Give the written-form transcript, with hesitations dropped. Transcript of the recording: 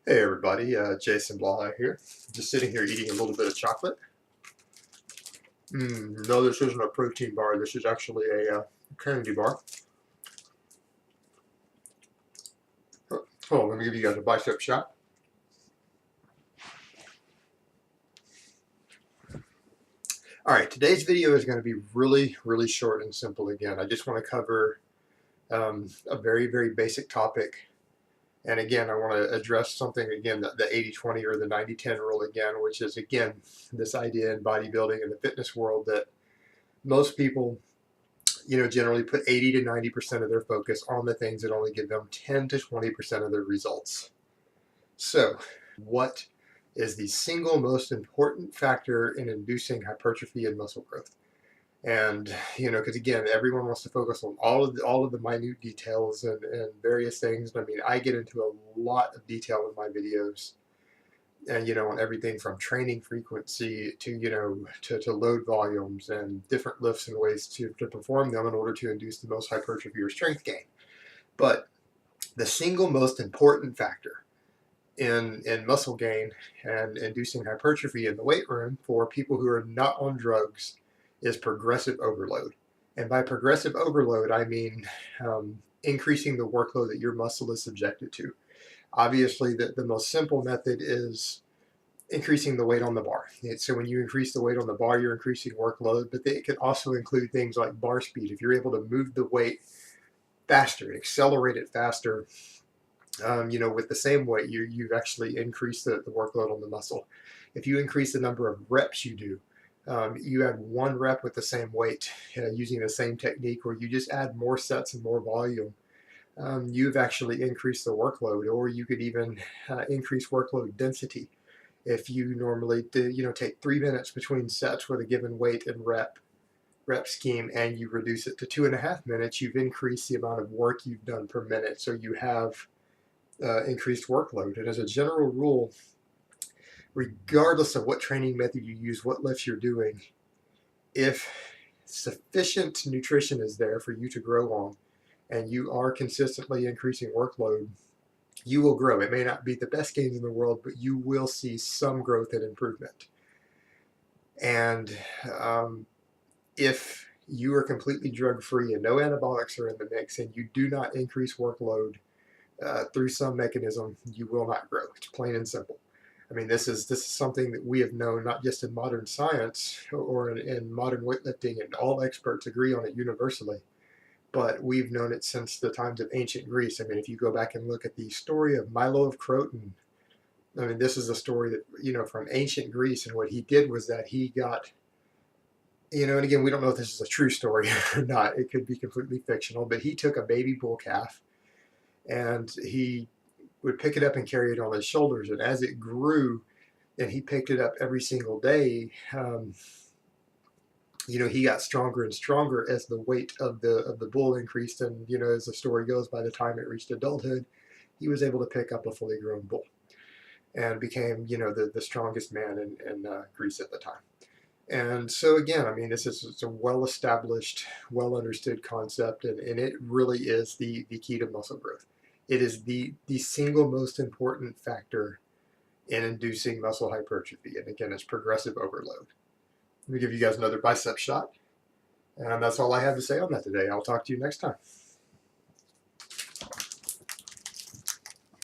Hey everybody, Jason Blaha here. Just sitting here eating a little bit of chocolate. No, this isn't a protein bar. This is actually a candy bar. Oh, let me give you guys a bicep shot. All right, today's video is going to be really short and simple again. I just want to cover a very basic topic. And again, I want to address something again, the 80-20 or the 90-10 rule again, which is again, this idea in bodybuilding and the fitness world that most people generally put 80 to 90% of their focus on the things that only give them 10 to 20% of their results. So, what is the single most important factor in inducing hypertrophy and muscle growth? And because again, everyone wants to focus on all of the minute details and various things. I mean, I get into a lot of detail in my videos, and on everything from training frequency to load volumes and different lifts and ways to perform them in order to induce the most hypertrophy or strength gain. But the single most important factor in muscle gain and inducing hypertrophy in the weight room for people who are not on drugs is progressive overload. And by progressive overload, I mean increasing the workload that your muscle is subjected to. Obviously, the most simple method is increasing the weight on the bar. So when you increase the weight on the bar, you're increasing workload, but it can also include things like bar speed. If you're able to move the weight faster, accelerate it faster, with the same weight, you've actually increased the workload on the muscle. If you increase the number of reps you do, you add one rep with the same weight using the same technique, or you just add more sets and more volume, you've actually increased the workload. Or you could even increase workload density. If you normally take 3 minutes between sets with a given weight and rep scheme, and you reduce it to 2.5 minutes, you've increased the amount of work you've done per minute. So you have increased workload. And as a general rule, regardless of what training method you use, what lifts you're doing, if sufficient nutrition is there for you to grow on, and you are consistently increasing workload, you will grow. It may not be the best gains in the world, but you will see some growth and improvement. And if you are completely drug-free and no anabolics are in the mix, and you do not increase workload through some mechanism, you will not grow. It's plain and simple. I mean, this is something that we have known not just in modern science or in modern weightlifting, and all experts agree on it universally, but we've known it since the times of ancient Greece. I mean, if you go back and look at the story of Milo of Croton, I mean, this is a story that, from ancient Greece, and what he did was that he got, and again, we don't know if this is a true story or not. It could be completely fictional, but he took a baby bull calf, and he would pick it up and carry it on his shoulders. And as it grew, and he picked it up every single day, he got stronger and stronger as the weight of the bull increased. And as the story goes, by the time it reached adulthood, he was able to pick up a fully grown bull and became the strongest man in Greece at the time. And so again, I mean, it's a well-established, well-understood concept, and it really is the key to muscle growth. It is the single most important factor in inducing muscle hypertrophy. And again, it's progressive overload. Let me give you guys another bicep shot. And that's all I have to say on that today. I'll talk to you next time.